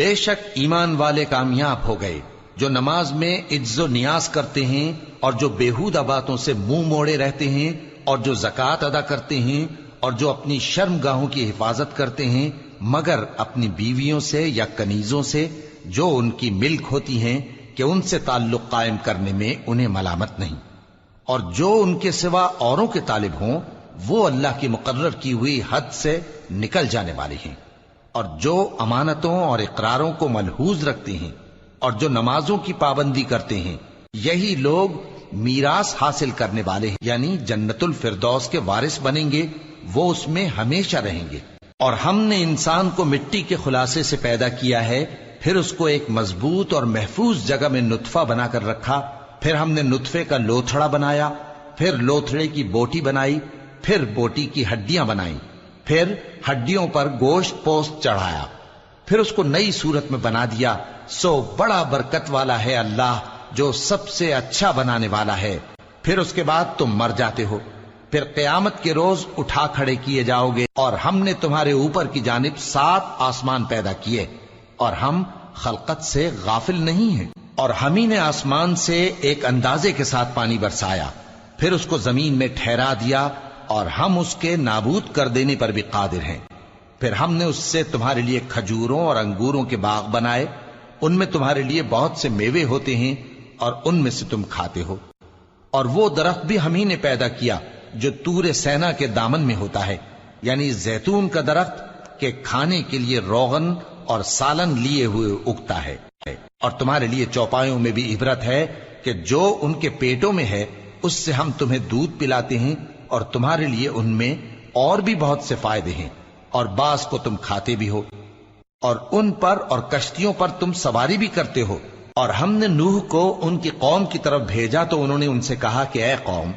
بے شک ایمان والے کامیاب ہو گئے جو نماز میں عجز و نیاز کرتے ہیں اور جو بیہودہ باتوں سے منہ موڑے رہتے ہیں اور جو زکوٰۃ ادا کرتے ہیں اور جو اپنی شرم گاہوں کی حفاظت کرتے ہیں مگر اپنی بیویوں سے یا کنیزوں سے جو ان کی ملک ہوتی ہیں کہ ان سے تعلق قائم کرنے میں انہیں ملامت نہیں، اور جو ان کے سوا اوروں کے طالب ہوں وہ اللہ کی مقرر کی ہوئی حد سے نکل جانے والے ہیں، اور جو امانتوں اور اقراروں کو ملحوظ رکھتے ہیں اور جو نمازوں کی پابندی کرتے ہیں یہی لوگ میراث حاصل کرنے والے ہیں، یعنی جنت الفردوس کے وارث بنیں گے، وہ اس میں ہمیشہ رہیں گے۔ اور ہم نے انسان کو مٹی کے خلاصے سے پیدا کیا ہے، پھر اس کو ایک مضبوط اور محفوظ جگہ میں نطفہ بنا کر رکھا، پھر ہم نے نطفے کا لوتھڑا بنایا، پھر لوتھڑے کی بوٹی بنائی، پھر بوٹی کی ہڈیاں بنائیں، پھر ہڈیوں پر گوشت پوست چڑھایا، پھر اس کو نئی صورت میں بنا دیا۔ سو بڑا برکت والا ہے اللہ جو سب سے اچھا بنانے والا ہے۔ پھر اس کے بعد تم مر جاتے ہو، پھر قیامت کے روز اٹھا کھڑے کیے جاؤ گے، اور ہم نے تمہارے اوپر کی جانب 7 آسمان پیدا کیے، اور ہم خلقت سے غافل نہیں ہیں۔ اور ہم ہی نے آسمان سے ایک اندازے کے ساتھ پانی برسایا، پھر اس کو زمین میں ٹھہرا دیا، اور ہم اس کے نابود کر دینے پر بھی قادر ہیں۔ پھر ہم نے اس سے تمہارے لیے کھجوروں اور انگوروں کے باغ بنائے، ان میں تمہارے لیے بہت سے میوے ہوتے ہیں اور ان میں سے تم کھاتے ہو۔ اور وہ درخت بھی ہم ہی نے پیدا کیا جو طور سینا کے دامن میں ہوتا ہے، یعنی زیتون کا درخت کہ کھانے کے لیے روغن اور سالن لیے ہوئے اگتا ہے، اور تمہارے لیے چوپایوں میں بھی عبرت ہے کہ جو ان کے پیٹوں میں ہے اس سے ہم تمہیں دودھ پلاتے ہیں، اور تمہارے لیے ان میں اور بھی بہت سے فائدے ہیں، اور بعض کو تم کھاتے بھی ہو، اور ان پر اور کشتیوں پر تم سواری بھی کرتے ہو۔ اور ہم نے نوح کو ان کی قوم کی طرف بھیجا تو انہوں نے ان سے کہا کہ اے قوم،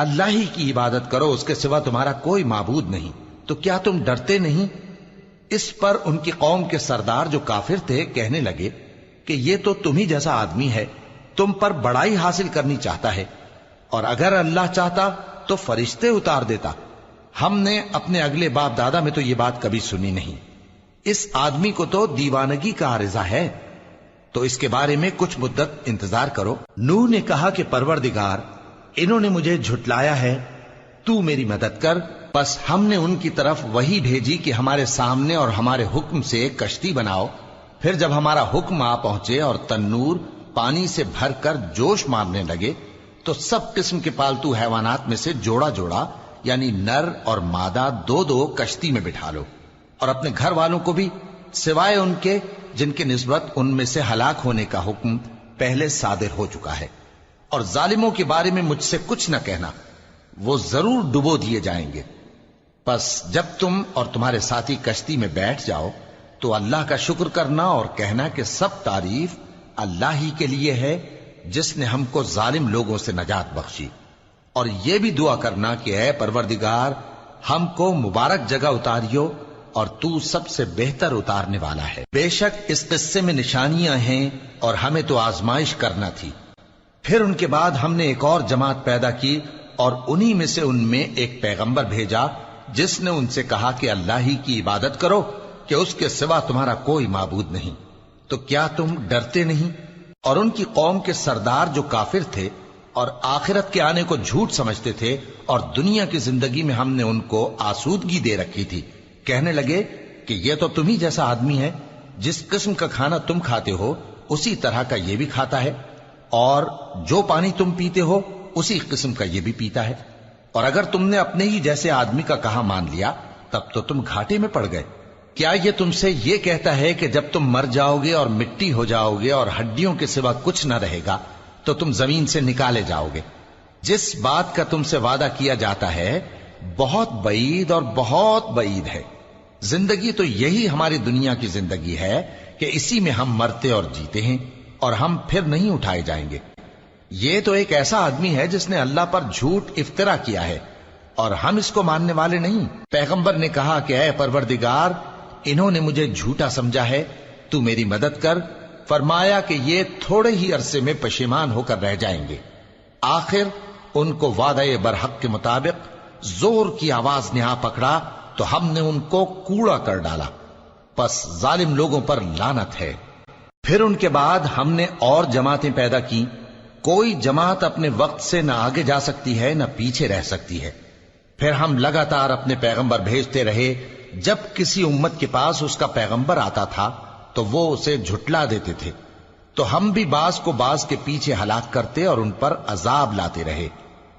اللہ ہی کی عبادت کرو، اس کے سوا تمہارا کوئی معبود نہیں، تو کیا تم ڈرتے نہیں؟ اس پر ان کی قوم کے سردار جو کافر تھے کہنے لگے کہ یہ تو تم ہی جیسا آدمی ہے، تم پر بڑائی حاصل کرنی چاہتا ہے، اور اگر اللہ چاہتا تو فرشتے اتار دیتا۔ ہم نے اپنے اگلے باپ دادا میں تو یہ بات کبھی سنی نہیں، اس آدمی کو تو دیوانگی کا عارضہ ہے، تو اس کے بارے میں کچھ مدت انتظار کرو۔ نوح نے کہا کہ پروردگار، انہوں نے مجھے جھٹلایا ہے، تو میری مدد کر۔ بس ہم نے ان کی طرف وحی بھیجی کہ ہمارے سامنے اور ہمارے حکم سے ایک کشتی بناؤ، پھر جب ہمارا حکم آ پہنچے اور تنور پانی سے بھر کر جوش مارنے لگے تو سب قسم کے پالتو حیوانات میں سے جوڑا جوڑا یعنی نر اور مادہ 2 کشتی میں بٹھا لو، اور اپنے گھر والوں کو بھی سوائے ان کے جن کے نسبت ان میں سے ہلاک ہونے کا حکم پہلے صادر ہو چکا ہے۔ اور ظالموں کے بارے میں مجھ سے کچھ نہ کہنا، وہ ضرور ڈبو دیے جائیں گے۔ پس جب تم اور تمہارے ساتھی کشتی میں بیٹھ جاؤ تو اللہ کا شکر کرنا اور کہنا کہ سب تعریف اللہ ہی کے لیے ہے جس نے ہم کو ظالم لوگوں سے نجات بخشی، اور یہ بھی دعا کرنا کہ اے پروردگار ہم کو مبارک جگہ اتاریو اور تو سب سے بہتر اتارنے والا ہے۔ بے شک اس قصے میں نشانیاں ہیں اور ہمیں تو آزمائش کرنا تھی۔ پھر ان کے بعد ہم نے ایک اور جماعت پیدا کی اور انہی میں سے ان میں ایک پیغمبر بھیجا جس نے ان سے کہا کہ اللہ ہی کی عبادت کرو کہ اس کے سوا تمہارا کوئی معبود نہیں، تو کیا تم ڈرتے نہیں؟ اور ان کی قوم کے سردار جو کافر تھے اور آخرت کے آنے کو جھوٹ سمجھتے تھے اور دنیا کی زندگی میں ہم نے ان کو آسودگی دے رکھی تھی، کہنے لگے کہ یہ تو تم ہی جیسا آدمی ہے، جس قسم کا کھانا تم کھاتے ہو اسی طرح کا یہ بھی کھاتا ہے، اور جو پانی تم پیتے ہو اسی قسم کا یہ بھی پیتا ہے، اور اگر تم نے اپنے ہی جیسے آدمی کا کہا مان لیا تب تو تم گھاٹے میں پڑ گئے۔ کیا یہ تم سے یہ کہتا ہے کہ جب تم مر جاؤ گے اور مٹی ہو جاؤ گے اور ہڈیوں کے سوا کچھ نہ رہے گا تو تم زمین سے نکالے جاؤ گے؟ جس بات کا تم سے وعدہ کیا جاتا ہے بہت بعید اور بہت بعید ہے۔ زندگی تو یہی ہماری دنیا کی زندگی ہے کہ اسی میں ہم مرتے اور جیتے ہیں، اور ہم پھر نہیں اٹھائے جائیں گے۔ یہ تو ایک ایسا آدمی ہے جس نے اللہ پر جھوٹ افطرا کیا ہے، اور ہم اس کو ماننے والے نہیں۔ پیغمبر نے کہا کہ اے پروردگار، انہوں نے مجھے جھوٹا سمجھا ہے، تو میری مدد کر۔ فرمایا کہ یہ تھوڑے ہی عرصے میں پشیمان ہو کر رہ جائیں گے۔ آخر ان کو وعدہ برحق کے مطابق زور کی آواز نے آ پکڑا تو ہم نے ان کو کوڑا کر ڈالا۔ پس ظالم لوگوں پر لعنت ہے۔ پھر ان کے بعد ہم نے اور جماعتیں پیدا کی، کوئی جماعت اپنے وقت سے نہ آگے جا سکتی ہے نہ پیچھے رہ سکتی ہے۔ پھر ہم لگاتار اپنے پیغمبر بھیجتے رہے، جب کسی امت کے پاس اس کا پیغمبر آتا تھا تو وہ اسے جھٹلا دیتے تھے، تو ہم بھی بعض کو بعض کے پیچھے ہلاک کرتے اور ان پر عذاب لاتے رہے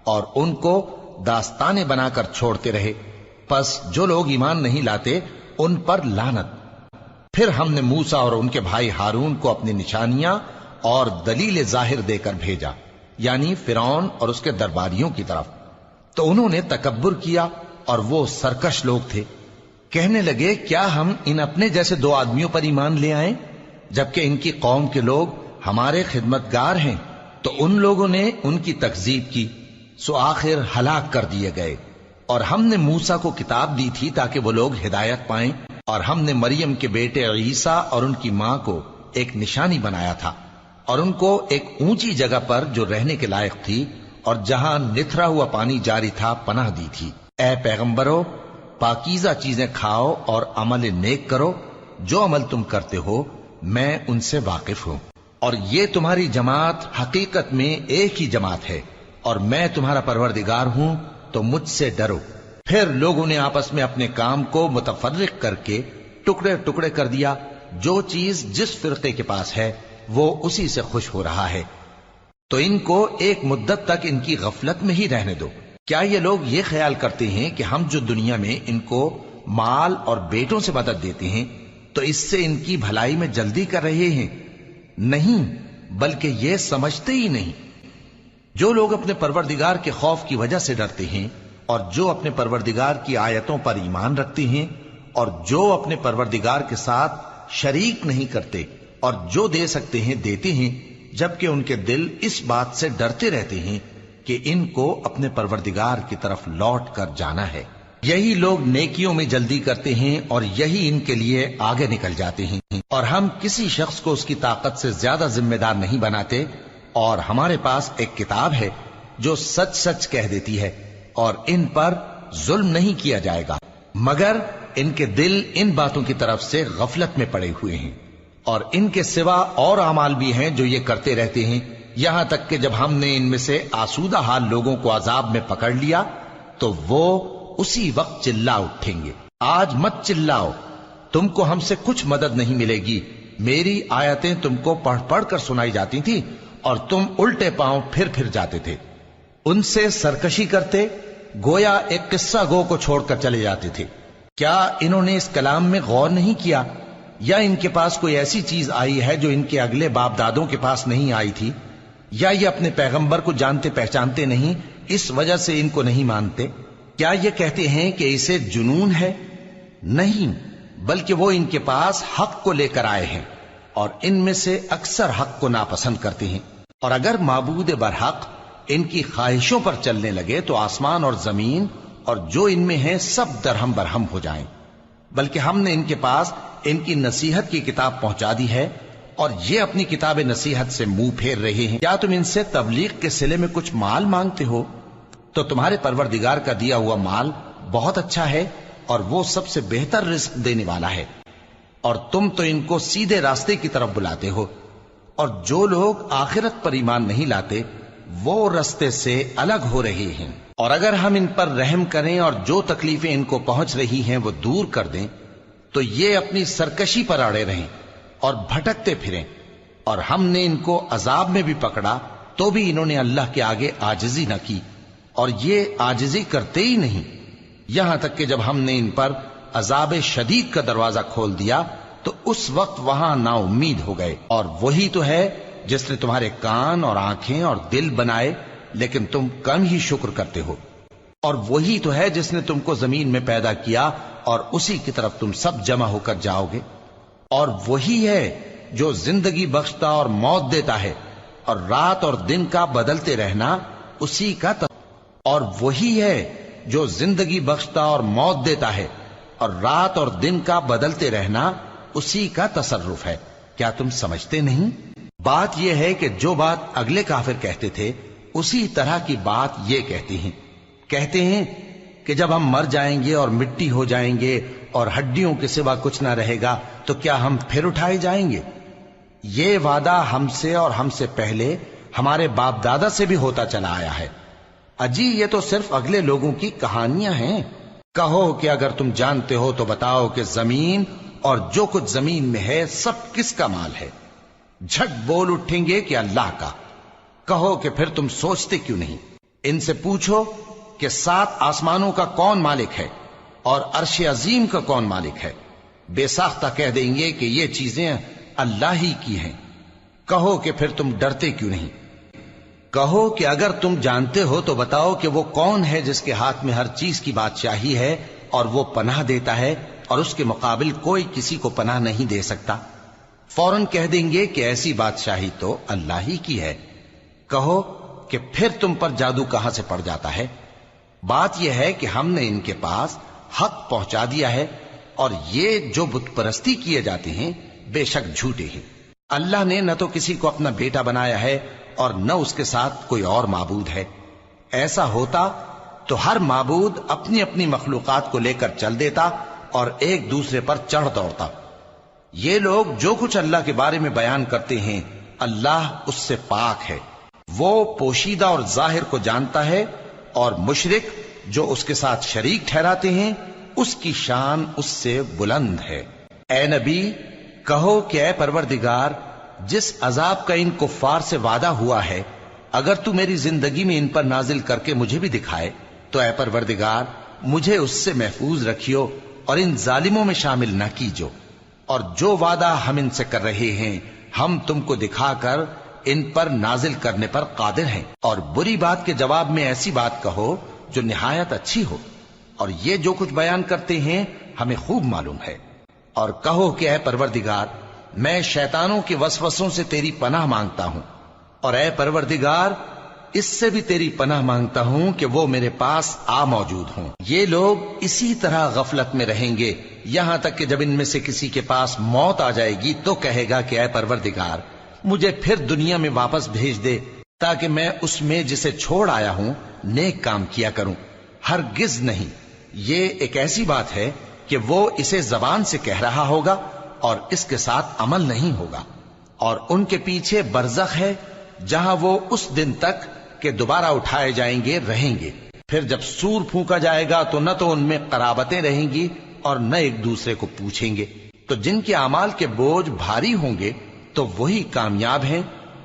اور ان کو داستانیں بنا کر چھوڑتے رہے۔ پس جو لوگ ایمان نہیں لاتے ان پر لعنت۔ پھر ہم نے موسیٰ اور ان کے بھائی ہارون کو اپنی نشانیاں اور دلیل ظاہر دے کر بھیجا، یعنی فرعون اور اس کے درباریوں کی طرف، تو انہوں نے تکبر کیا اور وہ سرکش لوگ تھے۔ کہنے لگے کیا ہم ان اپنے جیسے دو آدمیوں پر ایمان لے آئیں جبکہ ان کی قوم کے لوگ ہمارے خدمتگار ہیں؟ تو ان لوگوں نے ان کی تکذیب کی، سو آخر ہلاک کر دیے گئے۔ اور ہم نے موسیٰ کو کتاب دی تھی تاکہ وہ لوگ ہدایت پائیں، اور ہم نے مریم کے بیٹے عیسیٰ اور ان کی ماں کو ایک نشانی بنایا تھا اور ان کو ایک اونچی جگہ پر جو رہنے کے لائق تھی اور جہاں نتھرا ہوا پانی جاری تھا پناہ دی تھی۔ اے پیغمبرو، پاکیزہ چیزیں کھاؤ اور عمل نیک کرو، جو عمل تم کرتے ہو میں ان سے واقف ہوں، اور یہ تمہاری جماعت حقیقت میں ایک ہی جماعت ہے، اور میں تمہارا پروردگار ہوں، تو مجھ سے ڈرو۔ پھر لوگوں نے آپس میں اپنے کام کو متفرق کر کے ٹکڑے ٹکڑے کر دیا، جو چیز جس فرقے کے پاس ہے وہ اسی سے خوش ہو رہا ہے، تو ان کو ایک مدت تک ان کی غفلت میں ہی رہنے دو۔ کیا یہ لوگ یہ خیال کرتے ہیں کہ ہم جو دنیا میں ان کو مال اور بیٹوں سے مدد دیتے ہیں تو اس سے ان کی بھلائی میں جلدی کر رہے ہیں؟ نہیں، بلکہ یہ سمجھتے ہی نہیں۔ جو لوگ اپنے پروردگار کے خوف کی وجہ سے ڈرتے ہیں اور جو اپنے پروردگار کی آیتوں پر ایمان رکھتے ہیں اور جو اپنے پروردگار کے ساتھ شریک نہیں کرتے اور جو دے سکتے ہیں دیتے ہیں، جبکہ ان کے دل اس بات سے ڈرتے رہتے ہیں کہ ان کو اپنے پروردگار کی طرف لوٹ کر جانا ہے۔ یہی لوگ نیکیوں میں جلدی کرتے ہیں اور یہی ان کے لیے آگے نکل جاتے ہیں، اور ہم کسی شخص کو اس کی طاقت سے زیادہ ذمہ دار نہیں بناتے، اور ہمارے پاس ایک کتاب ہے جو سچ سچ کہہ دیتی ہے، اور ان پر ظلم نہیں کیا جائے گا، مگر ان کے دل ان باتوں کی طرف سے غفلت میں پڑے ہوئے ہیں۔ اور ان کے سوا اور اعمال بھی ہیں جو یہ کرتے رہتے ہیں، یہاں تک کہ جب ہم نے ان میں سے آسودہ حال لوگوں کو عذاب میں پکڑ لیا تو وہ اسی وقت چلا اٹھیں گے۔ آج مت چلاؤ، تم کو ہم سے کچھ مدد نہیں ملے گی، میری آیتیں تم کو پڑھ پڑھ کر سنائی جاتی تھی اور تم الٹے پاؤں پھر جاتے تھے۔ ان سے سرکشی کرتے، گویا ایک قصہ گو کو چھوڑ کر چلے جاتے تھے۔ کیا انہوں نے اس کلام میں غور نہیں کیا، یا ان کے پاس کوئی ایسی چیز آئی ہے جو ان کے اگلے باپ دادوں کے پاس نہیں آئی تھی، یا یہ اپنے پیغمبر کو جانتے پہچانتے نہیں اس وجہ سے ان کو نہیں مانتے؟ کیا یہ کہتے ہیں کہ اسے جنون ہے؟ نہیں، بلکہ وہ ان کے پاس حق کو لے کر آئے ہیں، اور ان میں سے اکثر حق کو ناپسند کرتے ہیں۔ اور اگر معبود برحق ان کی خواہشوں پر چلنے لگے تو آسمان اور زمین اور جو ان میں ہے سب درہم برہم ہو جائیں۔ بلکہ ہم نے ان کے پاس ان کی نصیحت کی کتاب پہنچا دی ہے، اور یہ اپنی کتاب نصیحت سے منہ پھیر رہے ہیں۔ کیا تم ان سے تبلیغ کے صلے میں کچھ مال مانگتے ہو؟ تو تمہارے پروردگار کا دیا ہوا مال بہت اچھا ہے، اور وہ سب سے بہتر رزق دینے والا ہے، اور تم تو ان کو سیدھے راستے کی طرف بلاتے ہو۔ اور جو لوگ آخرت پر ایمان نہیں لاتے وہ راستے سے الگ ہو رہے ہیں۔ اور اگر ہم ان پر رحم کریں اور جو تکلیفیں ان کو پہنچ رہی ہیں وہ دور کر دیں تو یہ اپنی سرکشی پر اڑے رہیں اور بھٹکتے پھریں، اور ہم نے ان کو عذاب میں بھی پکڑا تو بھی انہوں نے اللہ کے آگے عاجزی نہ کی، اور یہ عاجزی کرتے ہی نہیں، یہاں تک کہ جب ہم نے ان پر عذاب شدید کا دروازہ کھول دیا تو اس وقت وہاں نا امید ہو گئے۔ اور وہی تو ہے جس نے تمہارے کان اور آنکھیں اور دل بنائے، لیکن تم کم ہی شکر کرتے ہو۔ اور وہی تو ہے جس نے تم کو زمین میں پیدا کیا اور اسی کی طرف تم سب جمع ہو کر جاؤ گے۔ اور وہی ہے جو زندگی بخشتا اور موت دیتا ہے، اور رات اور دن کا بدلتے رہنا اسی کا اور وہی ہے جو زندگی بخشتا اور موت دیتا ہے، اور رات اور دن کا بدلتے رہنا اسی کا تصرف ہے۔ کیا تم سمجھتے نہیں؟ بات یہ ہے کہ جو بات اگلے کافر کہتے تھے اسی طرح کی بات یہ کہتے ہیں کہ جب ہم مر جائیں گے اور مٹی ہو جائیں گے اور ہڈیوں کے سوا کچھ نہ رہے گا تو کیا ہم پھر اٹھائے جائیں گے؟ یہ وعدہ ہم سے اور ہم سے پہلے ہمارے باپ دادا سے بھی ہوتا چلا آیا ہے۔ اجی یہ تو صرف اگلے لوگوں کی کہانیاں ہیں۔ کہو کہ اگر تم جانتے ہو تو بتاؤ کہ زمین اور جو کچھ زمین میں ہے سب کس کا مال ہے؟ جھٹ بول اٹھیں گے کہ اللہ کا۔ کہو کہ پھر تم سوچتے کیوں نہیں؟ ان سے پوچھو کہ 7 آسمانوں کا کون مالک ہے اور عرش عظیم کا کون مالک ہے؟ بے ساختہ کہہ دیں گے کہ یہ چیزیں اللہ ہی کی ہیں۔ کہو کہ پھر تم ڈرتے کیوں نہیں؟ کہو کہ اگر تم جانتے ہو تو بتاؤ کہ وہ کون ہے جس کے ہاتھ میں ہر چیز کی بادشاہی ہے اور وہ پناہ دیتا ہے اور اس کے مقابل کوئی کسی کو پناہ نہیں دے سکتا؟ فوراً کہہ دیں گے کہ ایسی بادشاہی تو اللہ ہی کی ہے۔ کہو کہ پھر تم پر جادو کہاں سے پڑ جاتا ہے؟ بات یہ ہے کہ ہم نے ان کے پاس حق پہنچا دیا ہے اور یہ جو بت پرستی کیے جاتے ہیں بے شک جھوٹے ہیں۔ اللہ نے نہ تو کسی کو اپنا بیٹا بنایا ہے اور نہ اس کے ساتھ کوئی اور معبود ہے۔ ایسا ہوتا تو ہر معبود اپنی اپنی مخلوقات کو لے کر چل دیتا اور ایک دوسرے پر چڑھ دوڑتا۔ یہ لوگ جو کچھ اللہ کے بارے میں بیان کرتے ہیں اللہ اس سے پاک ہے، وہ پوشیدہ اور ظاہر کو جانتا ہے، اور مشرک جو اس کے ساتھ شریک ٹھہراتے ہیں اس کی شان اس سے بلند ہے۔ اے نبی کہو کہ اے پروردگار، جس عذاب کا ان کفار سے وعدہ ہوا ہے اگر تو میری زندگی میں ان پر نازل کر کے مجھے بھی دکھائے تو اے پروردگار مجھے اس سے محفوظ رکھیو اور ان ظالموں میں شامل نہ کیجو، اور جو وعدہ ہم ان سے کر رہے ہیں ہم تم کو دکھا کر ان پر نازل کرنے پر قادر ہیں۔ اور بری بات کے جواب میں ایسی بات کہو جو نہایت اچھی ہو، اور یہ جو کچھ بیان کرتے ہیں ہمیں خوب معلوم ہے۔ اور کہو کہ اے پروردگار میں شیطانوں کے وسوسوں سے تیری پناہ مانگتا ہوں، اور اے پروردگار اس سے بھی تیری پناہ مانگتا ہوں کہ وہ میرے پاس آ موجود ہوں۔ یہ لوگ اسی طرح غفلت میں رہیں گے یہاں تک کہ جب ان میں سے کسی کے پاس موت آ جائے گی تو کہے گا کہ اے پروردگار مجھے پھر دنیا میں واپس بھیج دے تاکہ میں اس میں جسے چھوڑ آیا ہوں نیک کام کیا کروں۔ ہرگز نہیں، یہ ایک ایسی بات ہے کہ وہ اسے زبان سے کہہ رہا ہوگا اور اس کے ساتھ عمل نہیں ہوگا۔ اور ان کے پیچھے برزخ ہے جہاں وہ اس دن تک کہ دوبارہ اٹھائے جائیں گے رہیں گے۔ پھر جب سور پھونکا جائے گا تو نہ تو ان میں قرابتیں رہیں گی اور نہ ایک دوسرے کو پوچھیں گے۔ تو جن کے اعمال کے بوجھ بھاری ہوں گے تو وہی کامیاب ہیں،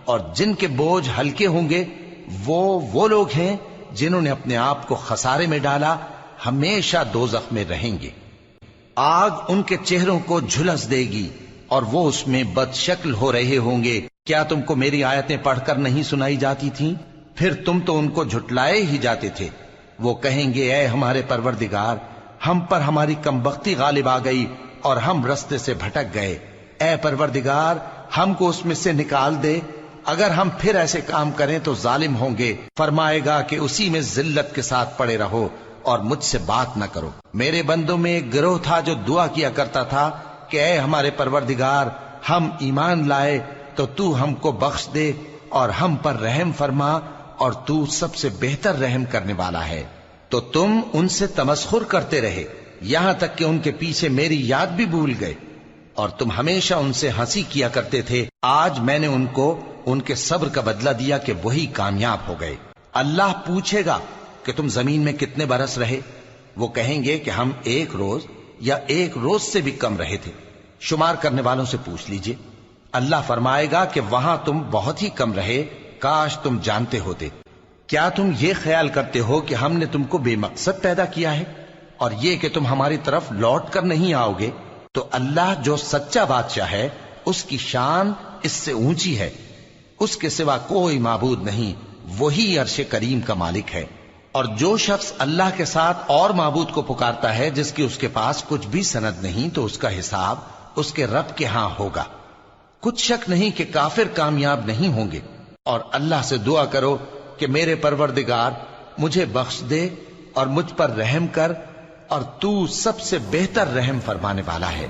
اور جن کے بوجھ ہلکے ہوں گے وہ لوگ ہیں جنہوں نے اپنے آپ کو خسارے میں ڈالا، ہمیشہ دوزخ میں رہیں گے۔ آگ ان کے چہروں کو جھلس دے گی اور وہ اس میں بد شکل ہو رہے ہوں گے۔ کیا تم کو میری آیتیں پڑھ کر نہیں سنائی جاتی تھیں؟ پھر تم تو ان کو جھٹلائے ہی جاتے تھے۔ وہ کہیں گے اے ہمارے پروردگار ہم پر ہماری کمبختی غالب آ گئی اور ہم رستے سے بھٹک گئے، اے پروردگار ہم کو اس میں سے نکال دے، اگر ہم پھر ایسے کام کریں تو ظالم ہوں گے۔ فرمائے گا کہ اسی میں ذلت کے ساتھ پڑے رہو اور مجھ سے بات نہ کرو۔ میرے بندوں میں ایک گروہ تھا جو دعا کیا کرتا تھا کہ اے ہمارے پروردگار ہم ایمان لائے تو تو ہم کو بخش دے اور ہم پر رحم فرما، اور تو سب سے بہتر رحم کرنے والا ہے۔ تو تم ان سے تمسخر کرتے رہے یہاں تک کہ ان کے پیچھے میری یاد بھی بھول گئے، اور تم ہمیشہ ان سے ہنسی کیا کرتے تھے۔ آج میں نے ان کو ان کے صبر کا بدلہ دیا کہ وہی کامیاب ہو گئے۔ اللہ پوچھے گا کہ تم زمین میں کتنے برس رہے؟ وہ کہیں گے کہ ہم 1 روز یا 1 روز سے بھی کم رہے تھے۔ شمار کرنے والوں سے پوچھ لیجئے۔ اللہ فرمائے گا کہ وہاں تم بہت ہی کم رہے، کاش تم جانتے ہوتے۔ کیا تم یہ خیال کرتے ہو کہ ہم نے تم کو بے مقصد پیدا کیا ہے اور یہ کہ تم ہماری طرف لوٹ کر نہیں آؤ گے؟ تو اللہ جو سچا بادشاہ ہے اس کی شان اس سے اونچی ہے، اس کے سوا کوئی معبود نہیں، وہی عرش کریم کا مالک ہے۔ اور جو شخص اللہ کے ساتھ اور معبود کو پکارتا ہے جس کی اس کے پاس کچھ بھی سند نہیں تو اس کا حساب اس کے رب کے ہاں ہوگا۔ کچھ شک نہیں کہ کافر کامیاب نہیں ہوں گے۔ اور اللہ سے دعا کرو کہ میرے پروردگار مجھے بخش دے اور مجھ پر رحم کر، اور تو سب سے بہتر رحم فرمانے والا ہے۔